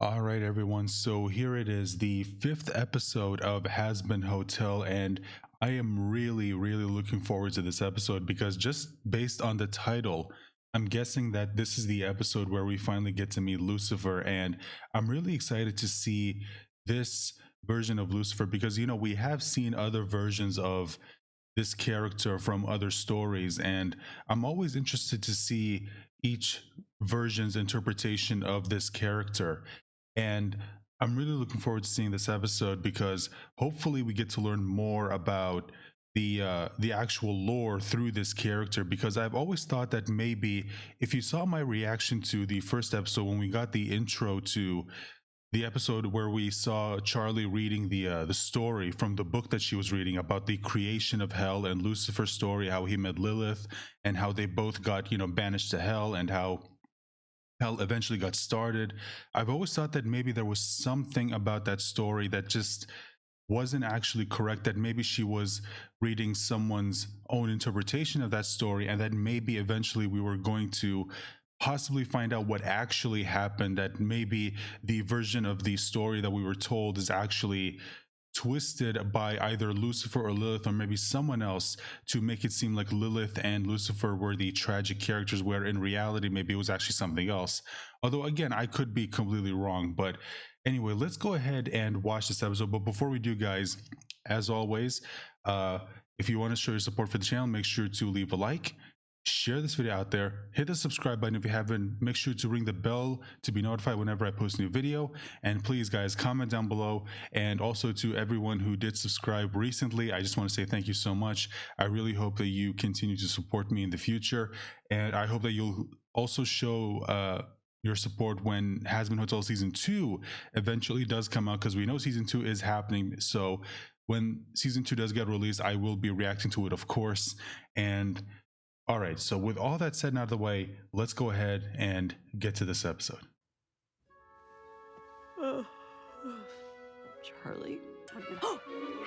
All right, everyone. So here it is, the fifth episode of Hazbin Hotel, and I am really looking forward to this episode because just based on the title, I'm guessing that this is the episode where we finally get to meet Lucifer, and I'm really excited to see this version of Lucifer because we have seen other versions of this character from other stories, and I'm always interested to see each version's interpretation of this character. And I'm really looking forward to seeing this episode because hopefully we get to learn more about the actual lore through this character, because I've always thought that maybe if you saw my reaction to the first episode when we got the intro to the episode where we saw Charlie reading the story from the book that she was reading about the creation of hell and Lucifer's story, how he met Lilith and how they both got banished to hell, and how hell eventually got started. I've always thought that maybe there was something about that story that just wasn't actually correct, that maybe she was reading someone's own interpretation of that story, and that maybe eventually we were going to possibly find out what actually happened, that maybe the version of the story that we were told is actually twisted by either Lucifer or Lilith, or maybe someone else, to make it seem like Lilith and Lucifer were the tragic characters, where in reality maybe it was actually something else. Although again, I could be completely wrong. But anyway, let's go ahead and watch this episode. But before we do, guys, as always, if you want to show your support for the channel, make sure to leave a like, share this video out there, hit the subscribe button if you haven't, make sure to ring the bell to be notified whenever I post a new video, and please guys, comment down below. And also to everyone who did subscribe recently, I just want to say thank you so much. I really hope that you continue to support me in the future, and I hope that you'll also show your support when Hazbin Hotel season 2 eventually does come out, because we know season 2 is happening. So when season 2 does get released, I will be reacting to it, of course. And all right, so with all that said and out of the way, let's go ahead and get to this episode. Charlie.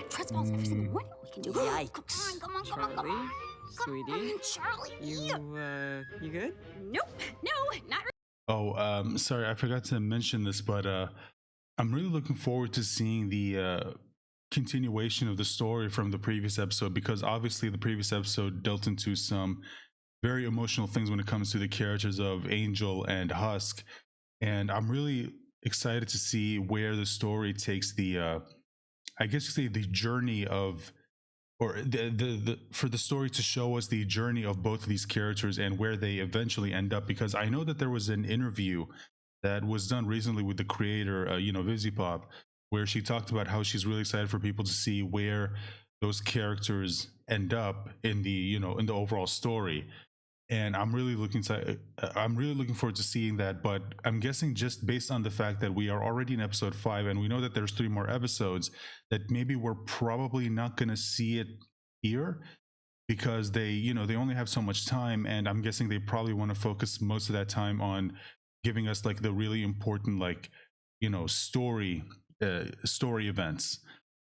Trust falls every single morning. We can do it. Yikes. Come on, Charlie, sweetie. Come on, Charlie. You good? Nope. No, not Oh, sorry, I forgot to mention this, but I'm really looking forward to seeing the continuation of the story from the previous episode, because obviously the previous episode dealt into some very emotional things when it comes to the characters of Angel and Husk, and I'm really excited to see where the story takes the I guess you say the journey of, or the for the story to show us the journey of both of these characters and where they eventually end up. Because I know that there was an interview that was done recently with the creator, vivziepop, where she talked about how she's really excited for people to see where those characters end up in the in the overall story. And I'm really looking forward to seeing that. But I'm guessing, just based on the fact that we are already in episode 5 and we know that there's 3 more episodes, that maybe we're probably not going to see it here, because they they only have so much time, and I'm guessing they probably want to focus most of that time on giving us like the really important, like story events.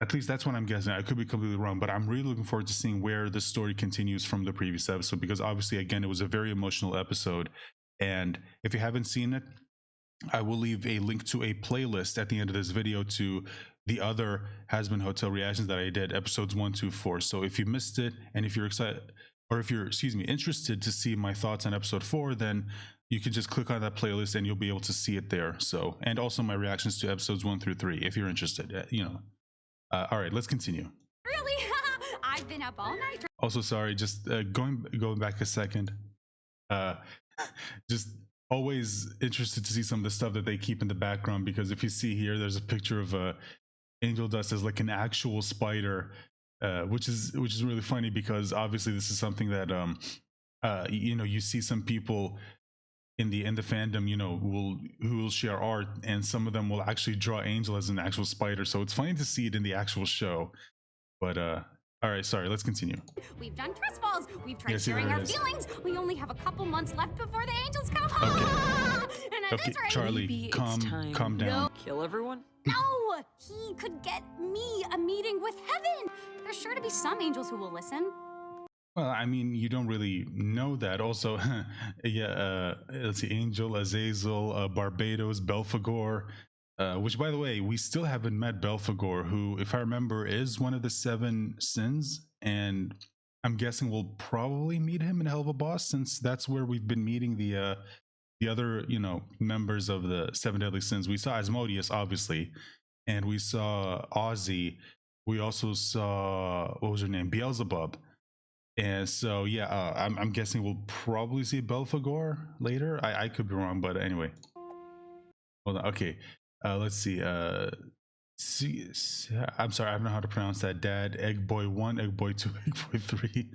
At least that's what I'm guessing. I could be completely wrong, but I'm really looking forward to seeing where the story continues from the previous episode, because obviously, again, it was a very emotional episode. And if you haven't seen it, I will leave a link to a playlist at the end of this video to the other Hazbin Hotel reactions that I did, episodes 1 to 4. So if you missed it, and if you're excited, or if you're, excuse me, interested to see my thoughts on episode 4, then you can just click on that playlist and you'll be able to see it there. So, and also my reactions to episodes 1 through 3, if you're interested, all right, let's continue. really. I've been up all night. Also, sorry, just going back a second. Just always interested to see some of the stuff that they keep in the background, because if you see here, there's a picture of Angel Dust as like an actual spider, which is really funny, because obviously this is something that you see some people in the fandom who will share art, and some of them will actually draw Angel as an actual spider, so it's funny to see it in the actual show. But all right, sorry, let's continue. We've done trust falls. We've tried Yes, sharing there our it is. feelings. We only have a couple months left before the angels come. And at Okay, this rate, Charlie, Maybe it's calm time. down. Kill everyone? no, he could get me a meeting with heaven. There's sure to be some angels who will listen. Well, I mean, you don't really know that. Also, yeah, let's see, Angel, Azazel, Barbados, Belphegor, which, by the way, we still haven't met Belphegor, who, if I remember, is one of the seven sins. And I'm guessing we'll probably meet him in Hell of a Boss, since that's where we've been meeting the other, members of the seven deadly sins. We saw Asmodeus, obviously, and we saw Ozzy. We also saw, what was her name? Beelzebub. And so, yeah, I'm guessing we'll probably see Belphegor later. I could be wrong, but anyway. Hold on. Okay, let's see. I'm sorry, I don't know how to pronounce that. Dad, Egg Boy 1, Egg Boy 2, Egg Boy 3.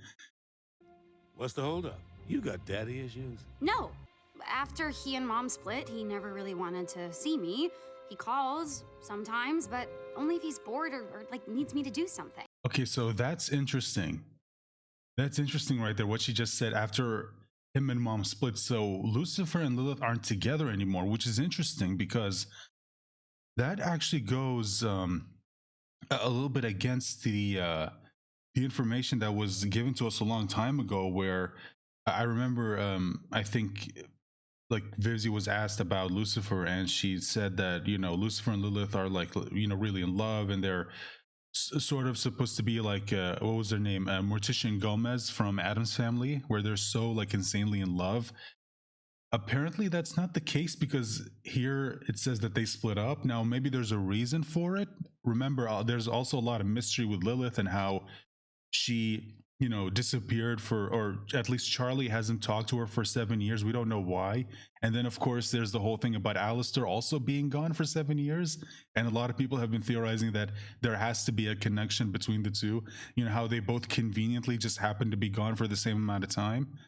What's the holdup? You got daddy issues? No. After he and Mom split, he never really wanted to see me. He calls sometimes, but only if he's bored or like needs me to do something. Okay, so that's interesting. That's interesting right there, what she just said after him and Mom split. So Lucifer and Lilith aren't together anymore, which is interesting because that actually goes a little bit against the information that was given to us a long time ago, where I remember I think like Vivzi was asked about Lucifer, and she said that Lucifer and Lilith are like really in love, and they're sort of supposed to be like what was their name, Morticia and Gomez from Addams Family, where they're so like insanely in love. Apparently that's not the case, because here it says that they split up. Now maybe there's a reason for it. Remember, there's also a lot of mystery with Lilith and how she disappeared for, or at least Charlie hasn't talked to her for 7 years. We don't know why. And then of course there's the whole thing about Alastor also being gone for 7 years, and a lot of people have been theorizing that there has to be a connection between the two, how they both conveniently just happen to be gone for the same amount of time.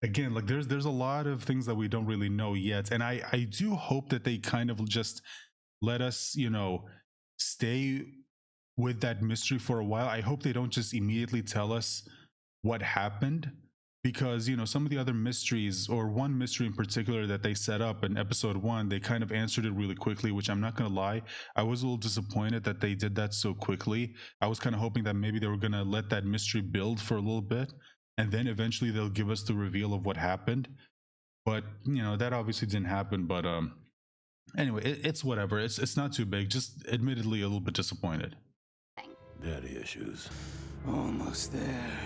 Again, like there's a lot of things that we don't really know yet, and I do hope that they kind of just let us stay with that mystery for a while. I hope they don't just immediately tell us what happened, because some of the other mysteries, or one mystery in particular that they set up in episode 1, they kind of answered it really quickly, which I'm not gonna lie, I was a little disappointed that they did that so quickly. I was kind of hoping that maybe they were gonna let that mystery build for a little bit, and then eventually they'll give us the reveal of what happened. But that obviously didn't happen. But anyway, it's whatever. It's not too big, just admittedly a little bit disappointed. Daddy issues. Almost there.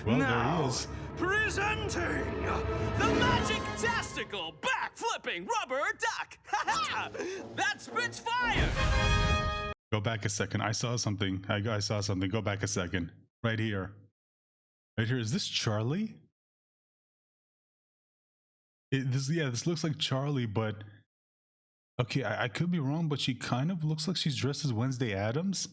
Well, now, there he is. Presenting the magic-tastical back-flipping rubber duck. That spits fire. Go back a second. I saw something. I saw something. Go back a second. Right here. Right here. Is this Charlie? This looks like Charlie, but okay, I could be wrong, but she kind of looks like she's dressed as Wednesday Addams.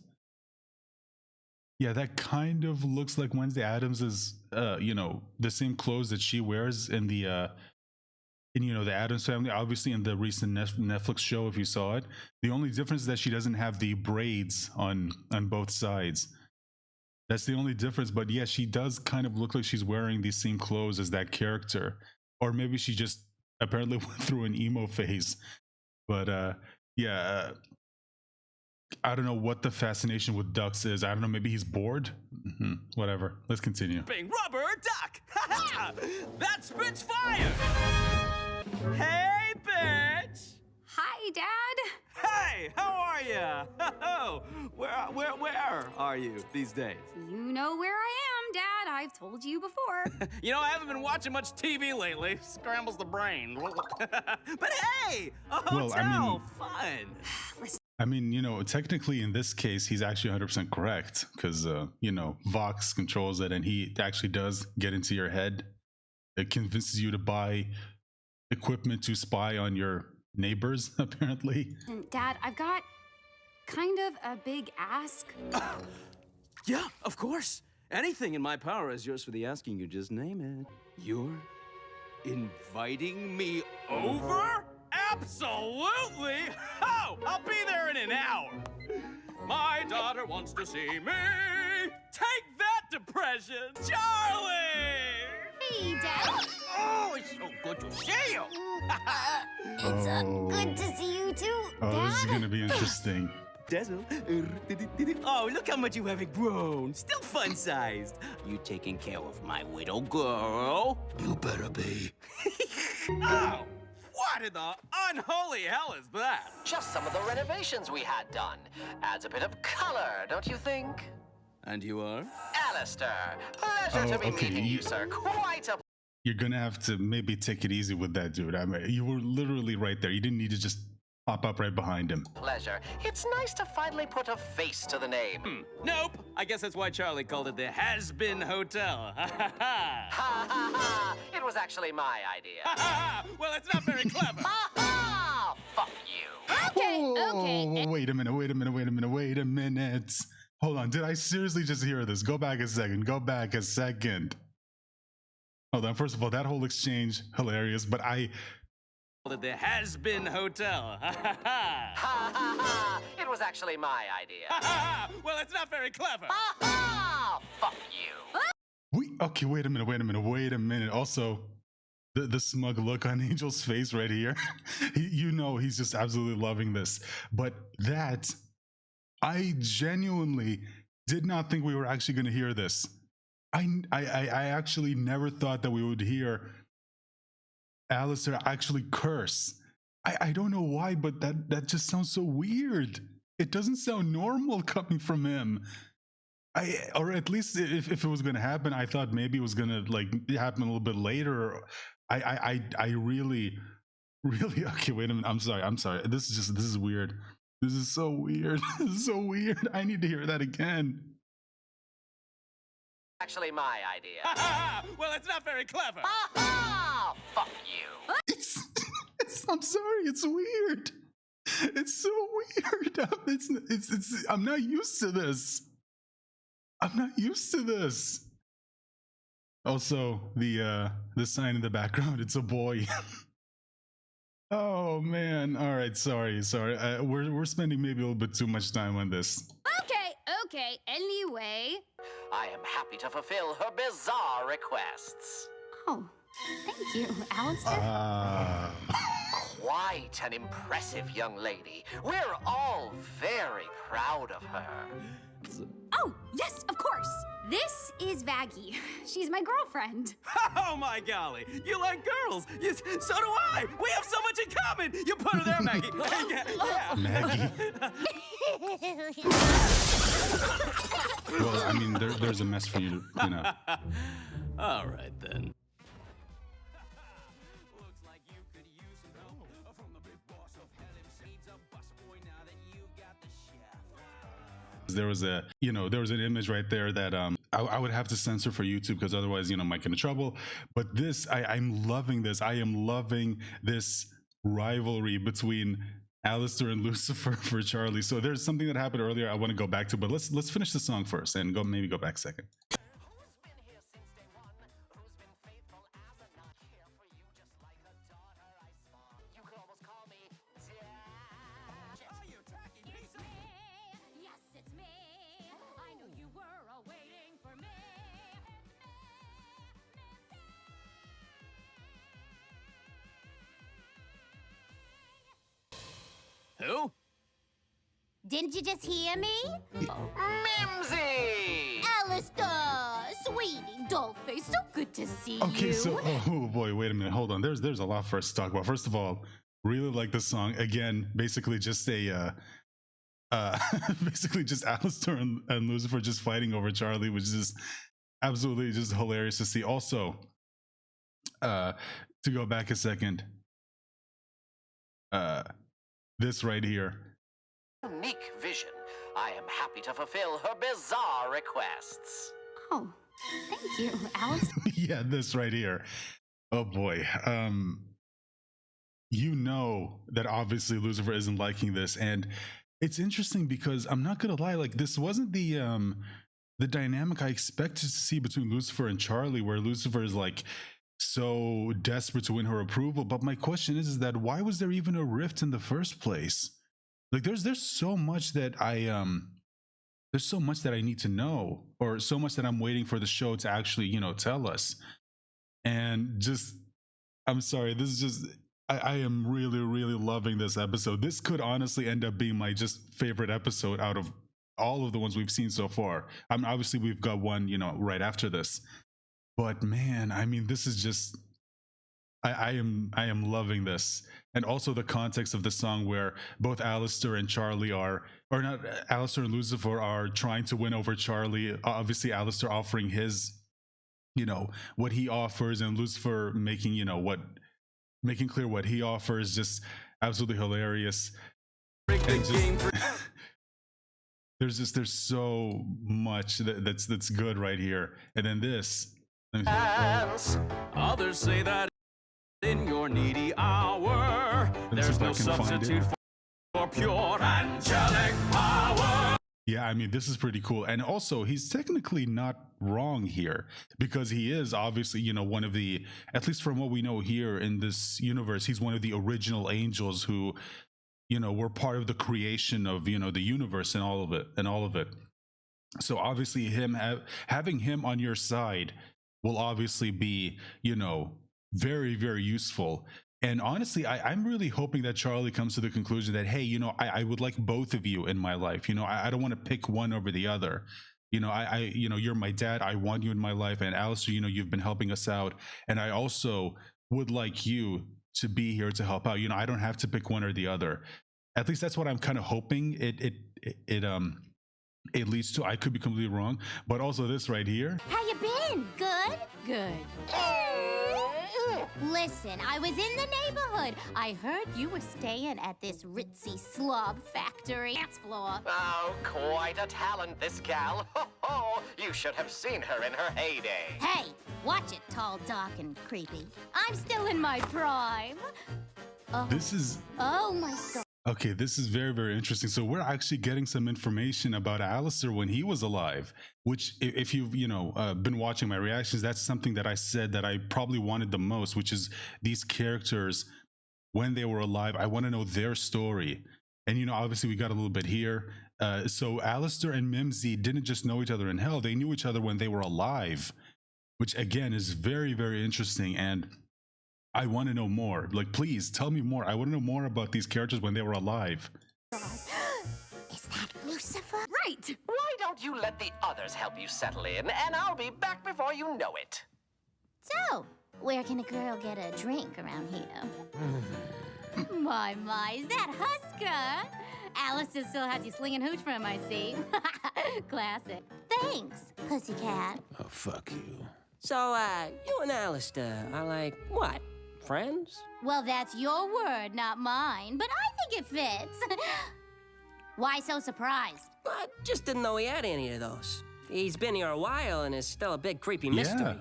Yeah, that kind of looks like Wednesday Addams is, the same clothes that she wears in the Addams Family. Obviously, in the recent Netflix show, if you saw it, the only difference is that she doesn't have the braids on both sides. That's the only difference. But yeah, she does kind of look like she's wearing the same clothes as that character, or maybe she just apparently went through an emo phase. But yeah. I don't know what the fascination with ducks is. I don't know. Maybe he's bored. Whatever. Let's continue. Rubber duck. That spits fire. Hey, bitch. Hi, Dad. Hey, how are you? Where are you these days? You know where I am, Dad. I've told you before. I haven't been watching much TV lately. Scrambles the brain. But hey, a hotel, Well, I mean, fun. Listen. I mean, technically in this case, he's actually 100% correct, because, Vox controls it, and he actually does get into your head. It convinces you to buy equipment to spy on your neighbors, apparently. And Dad, I've got kind of a big ask. Yeah, of course. Anything in my power is yours for the asking. You just name it. You're inviting me over? Absolutely! Oh, I'll be there in an hour. My daughter wants to see me. Take that, depression, Charlie! Hey, Dad. Oh, it's so good to see you. It's good to see you too, Oh, Dad. this is going to be interesting. dazzle. Oh, look how much you haven't grown. Still fun-sized. You taking care of my widow girl? You better be. Oh, what in the unholy hell is that? Just some of the renovations we had done. Adds a bit of color, don't you think? And you are? Alastor, pleasure to be okay, meeting you, sir. Quite a You're gonna have to maybe take it easy with that, dude. I mean, you were literally right there. You didn't need to just pop up right behind him. pleasure. It's nice to finally put a face to the name. Nope. I guess that's why Charlie called it the Hazbin Hotel. Ha ha ha. Ha ha ha! It was actually my idea. Ha ha ha. Well, it's not very clever. Ha ha! Fuck you. Okay. Wait a minute. Hold on. Did I seriously just hear this? Go back a second. Hold on. First of all, that whole exchange, hilarious. But Called it the Hazbin Hotel. Ha ha ha. Ha ha ha! It was actually my idea. Ha ha ha. Well, it's not very clever. Ha ha! Fuck you. okay. Wait a minute. Also, the smug look on Angel's face right here. He's just absolutely loving this. But that, I genuinely did not think we were actually going to hear this. I actually never thought that we would hear Alastor actually curse. I don't know why, but that just sounds so weird. It doesn't sound normal coming from him. Or at least if it was going to happen, I thought maybe it was going to like happen a little bit later. I really okay. Wait a minute. I'm sorry. This is weird. This is so weird. I need to hear that again. Actually my idea. Ha ha ha. Well, it's not very clever. Ha ha! Fuck you. I'm sorry. It's weird. It's so weird. I'm not used to this. Also, the sign in the background, it's a boy. Oh man. All right, sorry. We're spending maybe a little bit too much time on this. Okay. Anyway. I am happy to fulfill her bizarre requests. Oh, thank you, Alastor. Quite an impressive young lady. We're all very proud of her. Oh, yes, of course. This is Vaggie. She's my girlfriend. Oh my golly, you like girls. So do I. We have so much in common. You put her there, Maggie. Yeah. Maggie. Well, I mean, there's a mess for you, you know. All right then. Looks like you could use some help from the big boss of hell himself. Needs a busboy now that you got the chef. There was an image right there that I would have to censor for YouTube because otherwise, might get into trouble. But this, I'm loving this. I am loving this rivalry between Alastor and Lucifer for Charlie. So there's something that happened earlier I want to go back to, but let's finish the song first and maybe go back second. Who's been here since day one? Who's been faithful as a nut here for you just like a daughter I spawned? You could almost call me Dad. Are you attacking me? It's me. Yes, it's me. I knew you were waiting for me. Who? Didn't you just hear me? Mimzy! Alastor, sweetie, dollface, so good to see you. Okay, so oh boy, wait a minute, hold on. There's a lot for us to talk about. First of all, really like this song. Again, basically just basically just Alastor and Lucifer just fighting over Charlie, which is absolutely just hilarious to see. Also, to go back a second, this right here. Unique vision. I am happy to fulfill her bizarre requests. Oh, thank you, Alastor. Yeah, this right here. Oh boy. That obviously Lucifer isn't liking this, and it's interesting because I'm not gonna lie, like this wasn't the dynamic I expected to see between Lucifer and Charlie, where Lucifer is like so desperate to win her approval. But my question is that why was there even a rift in the first place? Like there's so much that there's so much that I need to know, or so much that I'm waiting for the show to actually, tell us. And just, I'm sorry, this is just, I am really, really loving this episode. This could honestly end up being my just favorite episode out of all of the ones we've seen so far. I mean, obviously we've got one, right after this. But man, I mean, this is just I am loving this. And also the context of the song where both Alastor and Charlie are, or not, Alastor and Lucifer are trying to win over Charlie. Obviously Alastor offering his, what he offers, and Lucifer making, making clear what he offers. Just absolutely hilarious. And just, there's so much that's good right here. And then this. Others say that in your needy hour, there's no substitute for pure angelic power. Yeah, I mean, this is pretty cool. And also, he's technically not wrong here, because he is obviously, one of the, at least from what we know here in this universe, he's one of the original angels who, were part of the creation of, the universe and all of it. So obviously having him on your side will obviously be, very, very useful. And honestly, I'm really hoping that Charlie comes to the conclusion that, hey, I would like both of you in my life. I don't want to pick one over the other. You're my dad. I want you in my life. And Alastor, you've been helping us out. And I also would like you to be here to help out. I don't have to pick one or the other. At least that's what I'm kind of hoping it leads to. I could be completely wrong. But also this right here. How you been? Good? Good. Listen, I was in the neighborhood. I heard you were staying at this ritzy slob factory. Dance floor. Oh, quite a talent, this gal. Oh, you should have seen her in her heyday. Hey, watch it, tall, dark, and creepy. I'm still in my prime. Oh. This is... Oh, my God. Okay, this is very, very interesting. So we're actually getting some information about Alastor when he was alive, which if you've, been watching my reactions, that's something that I said that I probably wanted the most, which is these characters, when they were alive, I want to know their story. And, obviously we got a little bit here. So Alastor and Mimzy didn't just know each other in hell. They knew each other when they were alive, which again is very, very interesting. And I want to know more. Like, please tell me more. I want to know more about these characters when they were alive. Is that Lucifer? Right. Why don't you let the others help you settle in, and I'll be back before you know it. So, where can a girl get a drink around here? My, is that Husker? Alastor still has you slinging hooch from, I see. Classic. Thanks, pussycat. Oh, fuck you. So, you and Alastor are like, what, friends? Well, that's your word, not mine, but I think it fits. Why so surprised? I just didn't know he had any of those. He's been here a while and is still a big creepy mystery. Yeah.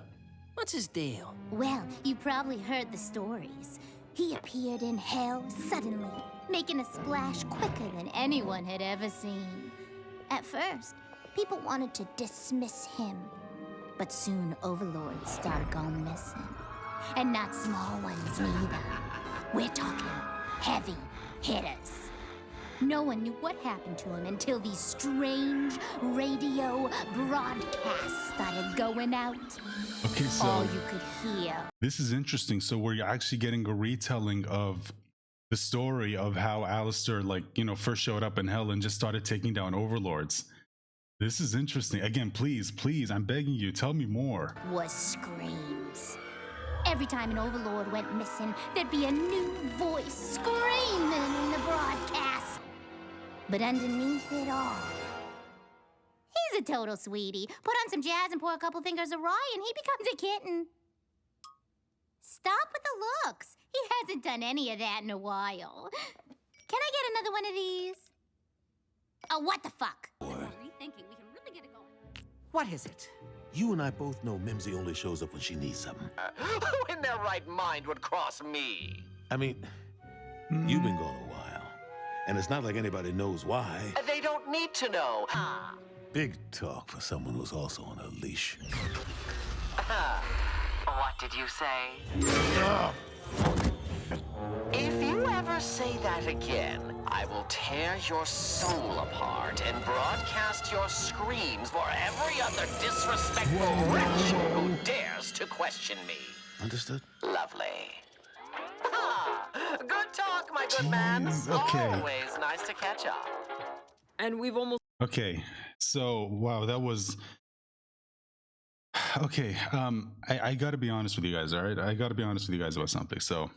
What's his deal? Well, you probably heard the stories. He appeared in hell suddenly, making a splash quicker than anyone had ever seen. At first, people wanted to dismiss him, but soon overlords started going missing. And not small ones neither. We're talking heavy hitters. No one knew what happened to him until these strange radio broadcasts started going out. Okay, so all you could hear. This is interesting. So we're actually getting a retelling of the story of how Alastor, first showed up in hell and just started taking down overlords. This is interesting. Again, please, I'm begging you, tell me more. Was screams. Every time an overlord went missing, there'd be a new voice screaming in the broadcast. But underneath it all, he's a total sweetie. Put on some jazz and pour a couple fingers of rye and he becomes a kitten. Stop with the looks. He hasn't done any of that in a while. Can I get another one of these? Oh, what the fuck? Rethinking, we can really get it going. What is it? You and I both know Mimzy only shows up when she needs something. Who in their right mind would cross me? I mean, you've been gone a while. And it's not like anybody knows why. They don't need to know. Big talk for someone who's also on a leash. What did you say? If you ever say that again, I will tear your soul apart and broadcast your screams for every other disrespectful wretch who dares to question me. Understood? Lovely. Good talk, my good man. Jeez, okay. Always nice to catch up. And we've almost Okay, so wow, that was okay. I gotta be honest with you guys, all right? I gotta be honest with you guys about something. So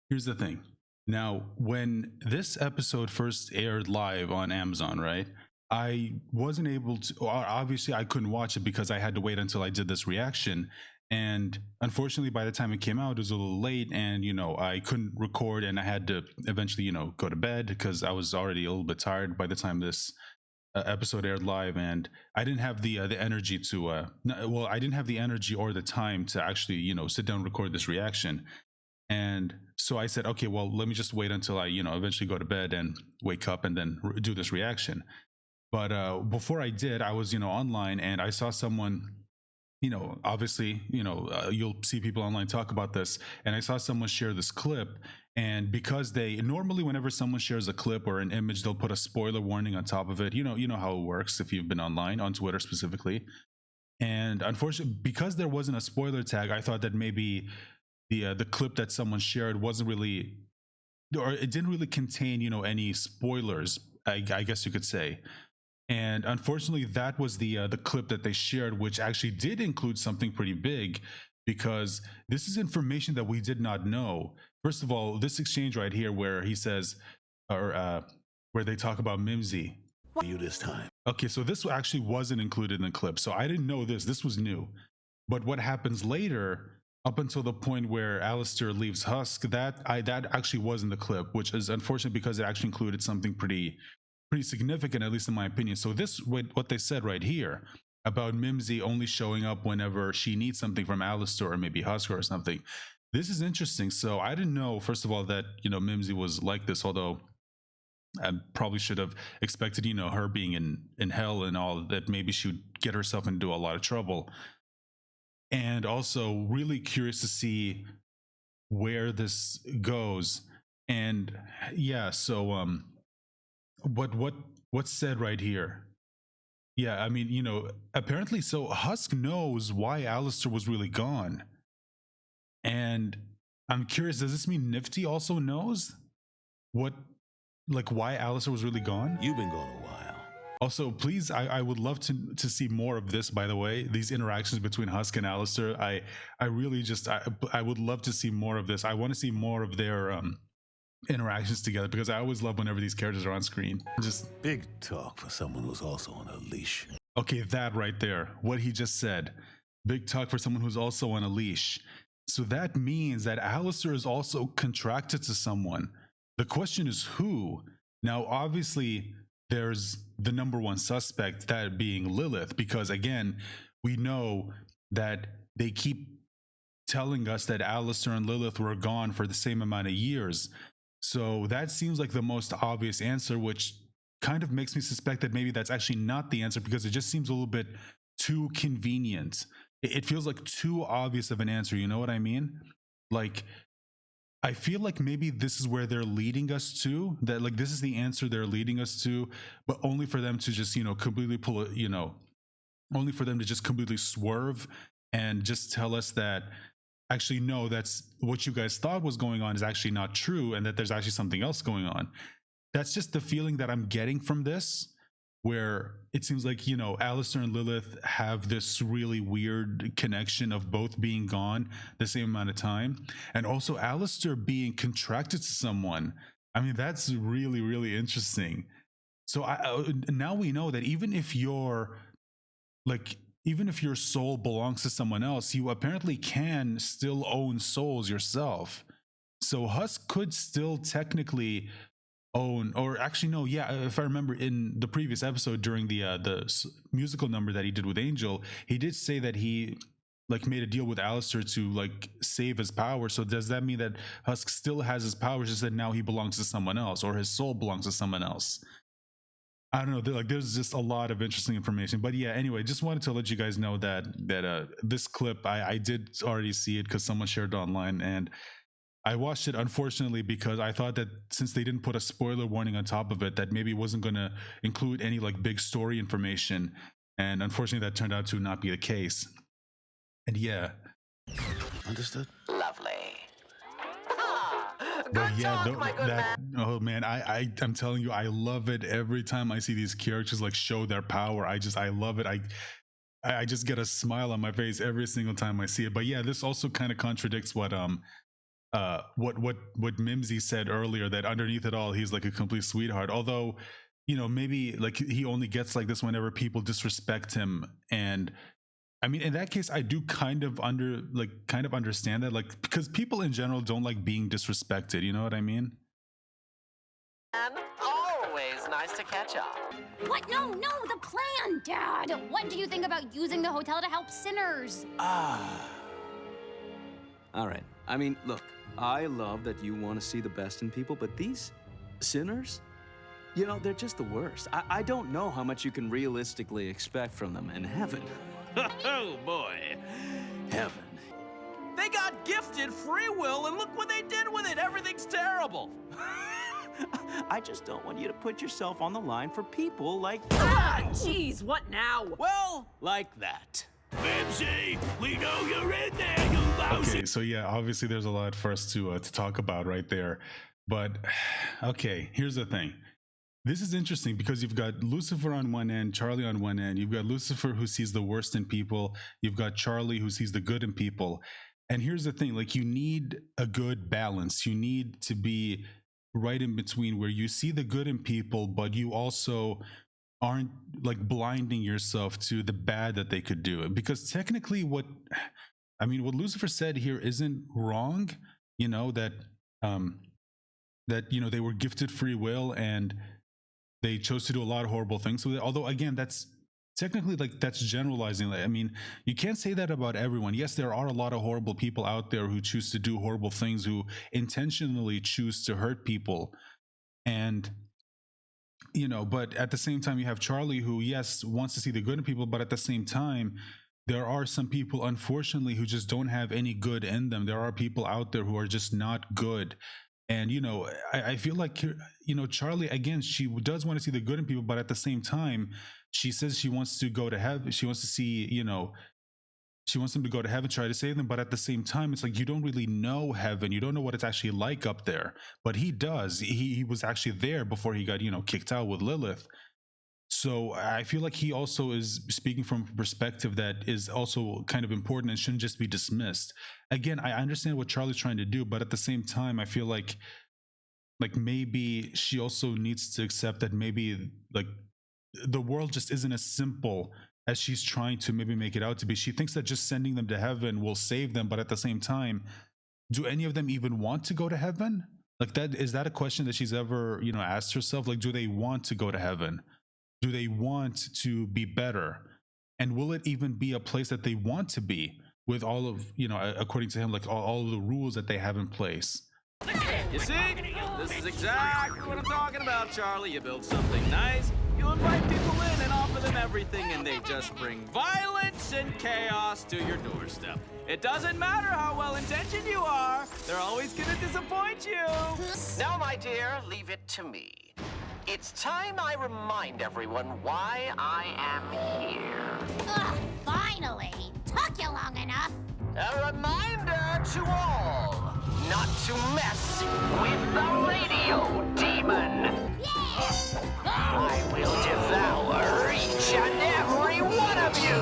here's the thing. Now, when this episode first aired live on Amazon, right? I wasn't able to, obviously, I couldn't watch it because I had to wait until I did this reaction. And unfortunately, by the time it came out, it was a little late, and I couldn't record, and I had to eventually, go to bed because I was already a little bit tired by the time this episode aired live, and I didn't have the energy to, I didn't have the energy or the time to actually, sit down and record this reaction. And so I said, okay, well, let me just wait until I, eventually go to bed and wake up and then do this reaction. But before I did, I was, online, and I saw someone, obviously, you'll see people online talk about this, and I saw someone share this clip. And because they normally, whenever someone shares a clip or an image, they'll put a spoiler warning on top of it. You know how it works if you've been online, on Twitter specifically. And unfortunately, because there wasn't a spoiler tag, I thought that maybe the clip that someone shared wasn't really, or it didn't really contain, any spoilers, I guess you could say. And unfortunately, that was the clip that they shared, which actually did include something pretty big, because this is information that we did not know. First of all, this exchange right here, where he says, or where they talk about Mimzy. You this time. Okay, so this actually wasn't included in the clip, so I didn't know this. This was new. But what happens later, up until the point where Alastor leaves Husk, that actually was in the clip, which is unfortunate because it actually included something pretty significant, at least in my opinion. So this, what they said right here about Mimzy only showing up whenever she needs something from Alastor or maybe Husk or something, this is interesting. So I didn't know, first of all, that Mimzy was like this, although I probably should have expected, her being in hell and all, that maybe she would get herself into a lot of trouble. And also really curious to see where this goes. And yeah, so what's said right here? Yeah, I mean, apparently, so Husk knows why Alastor was really gone. And I'm curious, does this mean Nifty also knows why Alastor was really gone? You've been gone a while. Also, please, I would love to see more of this, by the way, these interactions between Husk and Alastor. I really just, I would love to see more of this. I want to see more of their interactions together, because I always love whenever these characters are on screen. Just Big talk for someone who's also on a leash. okay, that right there, what he just said. Big talk for someone who's also on a leash. So that means that Alastor is also contracted to someone. The question is who? Now, obviously, there's the number one suspect, that being Lilith, because again, we know that they keep telling us that Alastor and Lilith were gone for the same amount of years. So that seems like the most obvious answer, which kind of makes me suspect that maybe that's actually not the answer, because it just seems a little bit too convenient. It feels like too obvious of an answer. You know what I mean? Like, I feel like maybe this is where they're leading us to, that like this is the answer they're leading us to, but only for them to just, completely pull it, only for them to just completely swerve and just tell us that actually, no, that's what you guys thought was going on is actually not true, and that there's actually something else going on. That's just the feeling that I'm getting from this, where it seems like, Alastor and Lilith have this really weird connection of both being gone the same amount of time, and also Alastor being contracted to someone. I mean, that's really, really interesting. So now we know that even if your soul belongs to someone else, you apparently can still own souls yourself. So Husk could still technically own, or actually no, yeah, if I remember in the previous episode during the musical number that he did with Angel, he did say that he made a deal with Alastor to save his power. So does that mean that Husk still has his powers, just that now he belongs to someone else, or his soul belongs to someone else? I don't know. There's just a lot of interesting information. But yeah, anyway, just wanted to let you guys know that this clip, I did already see it because someone shared it online, and I watched it, unfortunately, because I thought that since they didn't put a spoiler warning on top of it, that maybe it wasn't going to include any big story information. And unfortunately, that turned out to not be the case. And yeah. Understood? Lovely. But yeah, oh man, I'm telling you, I love it every time I see these characters like show their power. I love it. I just get a smile on my face every single time I see it. But yeah, this also kind of contradicts what Mimzy said earlier, that underneath it all he's like a complete sweetheart. Although, you know, maybe like he only gets like this whenever people disrespect him. And I mean, in that case, I do kind of understand that, like, because people in general don't like being disrespected. You know what I mean? And always nice to catch up. What? No, the plan, Dad. What do you think about using the hotel to help sinners? All right. I mean, look, I love that you want to see the best in people, but these sinners, you know, they're just the worst. I don't know how much you can realistically expect from them in heaven. Oh, boy. Heaven. They got gifted free will, and look what they did with it. Everything's terrible. I just don't want you to put yourself on the line for people like that. Ah, jeez, what now? Well, like that. Mimzy, we know you're in there, you lousy. Okay, so yeah, obviously there's a lot for us to talk about right there. But okay, here's the thing. This is interesting because you've got Lucifer on one end, Charlie on one end. You've got Lucifer who sees the worst in people. You've got Charlie who sees the good in people. And here's the thing, like, you need a good balance. You need to be right in between where you see the good in people, but you also aren't like blinding yourself to the bad that they could do. Because technically what Lucifer said here isn't wrong, you know, that you know, they were gifted free will and they chose to do a lot of horrible things. So although again, that's technically, like, that's generalizing. Like, I mean, you can't say that about everyone. Yes, there are a lot of horrible people out there who choose to do horrible things, who intentionally choose to hurt people. And, you know, but at the same time, you have Charlie who, yes, wants to see the good in people, but at the same time, there are some people, unfortunately, who just don't have any good in them. There are people out there who are just not good. And, you know, I feel like, you know, Charlie, again, she does want to see the good in people, but at the same time, she says she wants to go to heaven. She wants to see, you know, she wants them to go to heaven, try to save them. But at the same time, it's like, you don't really know heaven. You don't know what it's actually like up there. But he does. He was actually there before he got, you know, kicked out with Lilith. So I feel like he also is speaking from a perspective that is also kind of important and shouldn't just be dismissed. Again, I understand what Charlie's trying to do, but at the same time, I feel like maybe she also needs to accept that maybe like the world just isn't as simple as she's trying to maybe make it out to be. She thinks that just sending them to heaven will save them, but at the same time, do any of them even want to go to heaven? Like, that is that a question that she's ever, you know, asked herself? Like, do they want to go to heaven? Do they want to be better? And will it even be a place that they want to be with all of, you know, according to him, like all of the rules that they have in place? You see? This is exactly what I'm talking about, Charlie. You build something nice, you invite people in and offer them everything, and they just bring violence and chaos to your doorstep. It doesn't matter how well-intentioned you are, they're always gonna disappoint you. Now, my dear, leave it to me. It's time I remind everyone why I am here. Ugh, finally! Took you long enough. A reminder to all, not to mess with the radio demon. Yeah! I will devour each and every one of you.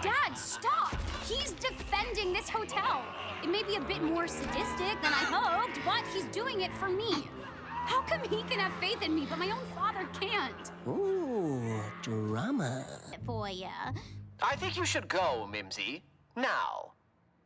Dad, stop! He's defending this hotel. It may be a bit more sadistic than I hoped, but he's doing it for me. How come he can have faith in me, but my own father can't? Ooh, drama. For ya. I think you should go, Mimzy. Now.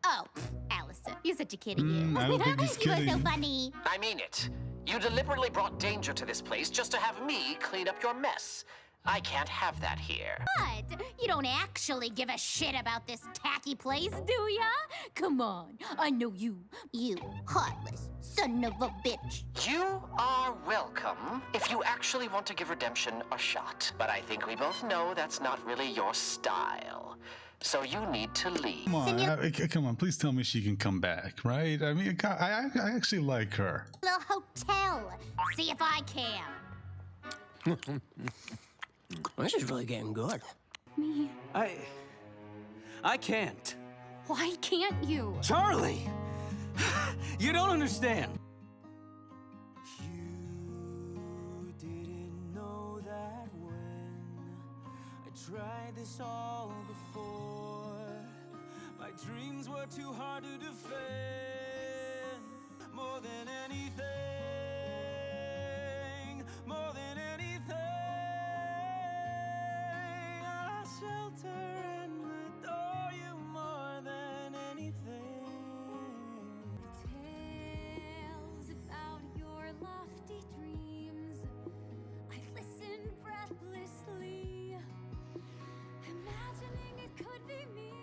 Oh, Alastor, you're such a kitty. You. I don't think he's You are so kidding. funny. I mean it. You deliberately brought danger to this place just to have me clean up your mess. I can't have that here. But you don't actually give a shit about this tacky place, do ya? Come on, I know you. You heartless son of a bitch. You are welcome if you actually want to give redemption a shot. But I think we both know that's not really your style. So you need to leave. Come on, please tell me she can come back, right? I mean, I actually like her. The hotel. See if I can. This is really getting good. Me? I can't. Why can't you? Charlie! You don't understand. tried this all before. My dreams were too hard to defend. More than anything, more than anything, I'll shelter and adore you more than anything. Tales about your lofty dreams. I listen breathlessly, imagining it could be me.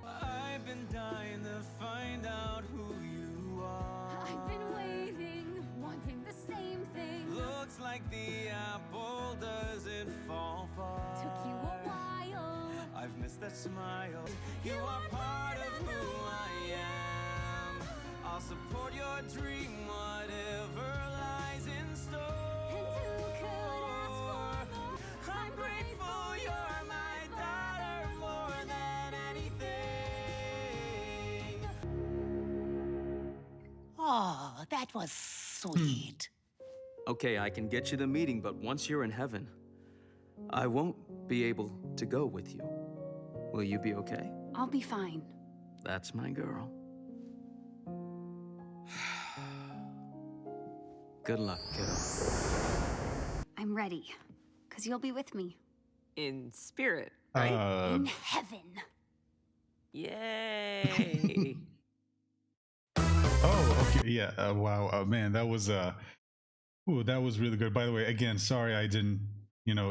I've been dying to find out who you are. I've been waiting, wanting the same thing. Looks like the apple doesn't fall far. Took you a while. I've missed that smile. You are part of who I am. I'll support your dream, whatever lies in store. And who could ask for more? I'm grateful you're my daughter more than anything. Oh, that was sweet. Okay, I can get you the meeting, but once you're in heaven, I won't be able to go with you. Will you be okay? I'll be fine. That's my girl. Good luck, kiddo. I'm ready, because you'll be with me. In spirit, right? In heaven. Yay! Oh, okay, yeah. Wow, man, that was ooh, that was really good. By the way, again, sorry I didn't,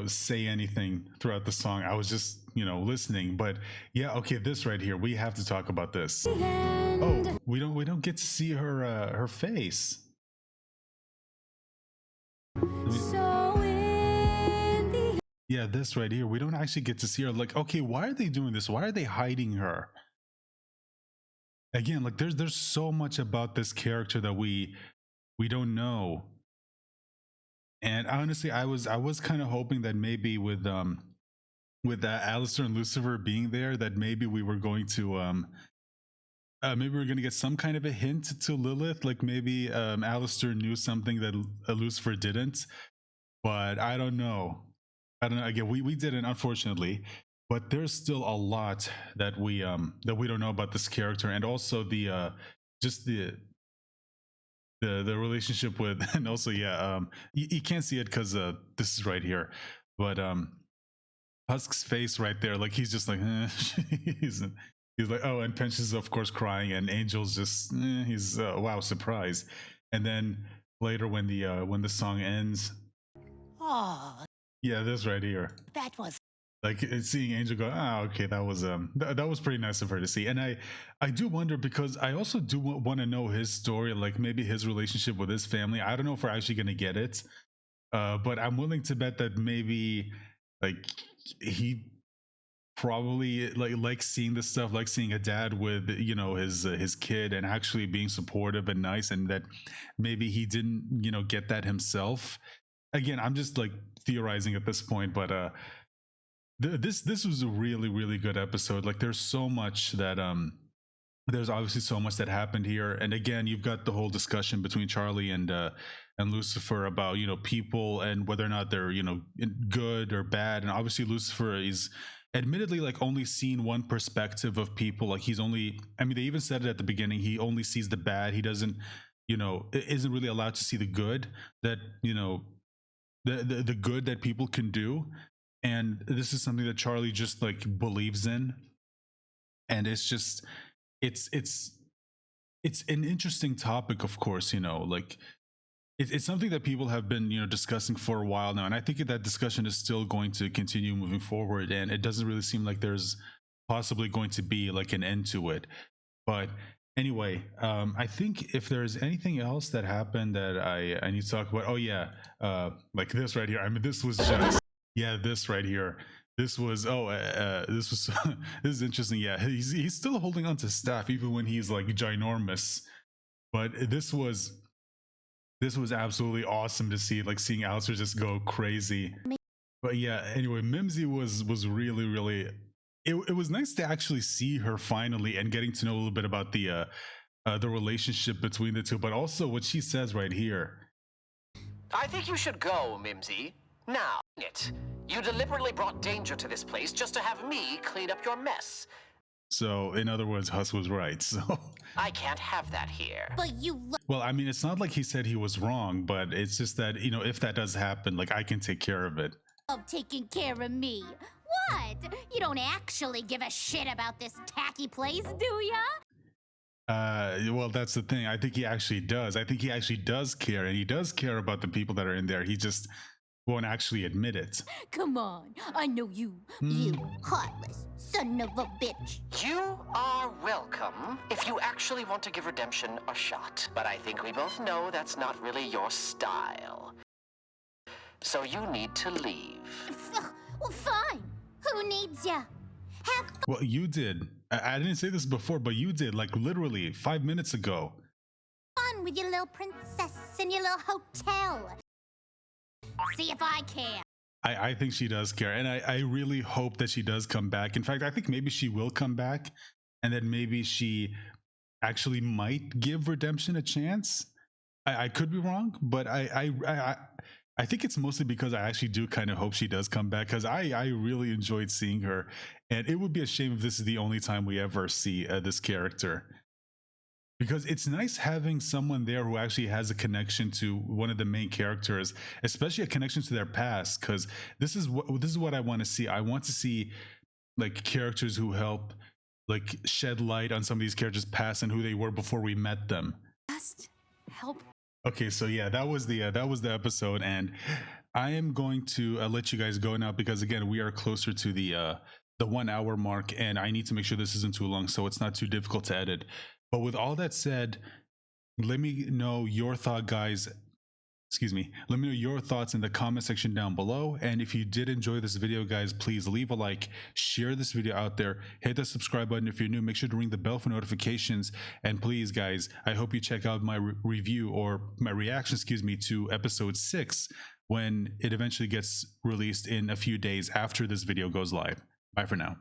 say anything throughout the song. I was just, listening. But yeah, okay, this right here, we have to talk about this. Oh, we don't get to see her face. Yeah, this right here, we don't actually get to see her. Like, okay, why are they doing this? Why are they hiding her? Again, like there's so much about this character that we don't know. And honestly, I was kind of hoping that maybe with Alastor and Lucifer being there, that maybe we were going to maybe we're gonna get some kind of a hint to Lilith, like maybe Alastor knew something that Lucifer didn't. But I don't know. Again, we didn't, unfortunately. But there's still a lot that we don't know about this character, and also the just the relationship with, and also you can't see it because this is right here, but Husk's face right there, like he's just like he's like, oh, and Pench is of course crying, and Angel's just he's wow, surprised. And then later when the song ends, Oh, yeah, this right here, that was like seeing Angel go, okay, that was that was pretty nice of her to see. And I do wonder, because I also do want to know his story, like maybe his relationship with his family. I don't know if we're actually going to get it, but I'm willing to bet that maybe like he probably like seeing this stuff, like seeing a dad with his kid and actually being supportive and nice, and that maybe he didn't get that himself. Again, I'm just like theorizing at this point, but this was a really good episode. Like there's so much that there's obviously so much that happened here. And again, you've got the whole discussion between Charlie and Lucifer about people and whether or not they're good or bad. And obviously Lucifer is admittedly like only seen one perspective of people. Like he's only, I mean, they even said it at the beginning, he only sees the bad. He doesn't isn't really allowed to see the good that the good that people can do. And this is something that Charlie just like believes in, and it's just it's an interesting topic, of course. Like it's something that people have been discussing for a while now, and I think that discussion is still going to continue moving forward, and it doesn't really seem like there's possibly going to be like an end to it. But anyway, I think if there's anything else that happened that I need to talk about, oh yeah, like this right here. I mean, this was just. Yeah, this right here. This was this was this is interesting. Yeah, he's still holding on to staff even when he's like ginormous. But this was absolutely awesome to see, like seeing Alastor just go crazy. But yeah, anyway, Mimzy was really it was nice to actually see her finally and getting to know a little bit about the relationship between the two, but also what she says right here. I think you should go, Mimzy. Now, You deliberately brought danger to this place just to have me clean up your mess. So, in other words, Huss was right. So, I can't have that here. But you well, I mean, it's not like he said he was wrong, but it's just that, you know, if that does happen, like, I can take care of it. love taking care of me. What? You don't actually give a shit about this tacky place, do ya? Well, that's the thing. I think he actually does. I think he actually does care, and he does care about the people that are in there. He just won't actually admit it. Come on, I know you. You heartless son of a bitch. You are welcome if you actually want to give redemption a shot. But I think we both know that's not really your style. So you need to leave. Well, fine. Who needs ya? Have Well, you did. I didn't say this before, but you did, like, literally 5 minutes ago. fun with your little princess in your little hotel. See if I care. I think she does care, and I really hope that she does come back. In fact, I think maybe she will come back, and then maybe she actually might give redemption a chance. I could be wrong, but I think it's mostly because I actually do kind of hope she does come back, because I really enjoyed seeing her, and it would be a shame if this is the only time we ever see this character. Because it's nice having someone there who actually has a connection to one of the main characters, especially a connection to their past. Because this is what I want to see. I want to see like characters who help like shed light on some of these characters' past and who they were before we met them. Just help. Okay, so yeah, that was the episode, and I am going to let you guys go now because again we are closer to the 1 hour mark, and I need to make sure this isn't too long so it's not too difficult to edit. But with all that said, let me know your thought, guys. Excuse me. Let me know your thoughts in the comment section down below. And if you did enjoy this video, guys, please leave a like, share this video out there, hit the subscribe button if you're new, make sure to ring the bell for notifications. And please, guys, I hope you check out my review or my reaction, excuse me, to episode 6 when it eventually gets released in a few days after this video goes live. Bye for now.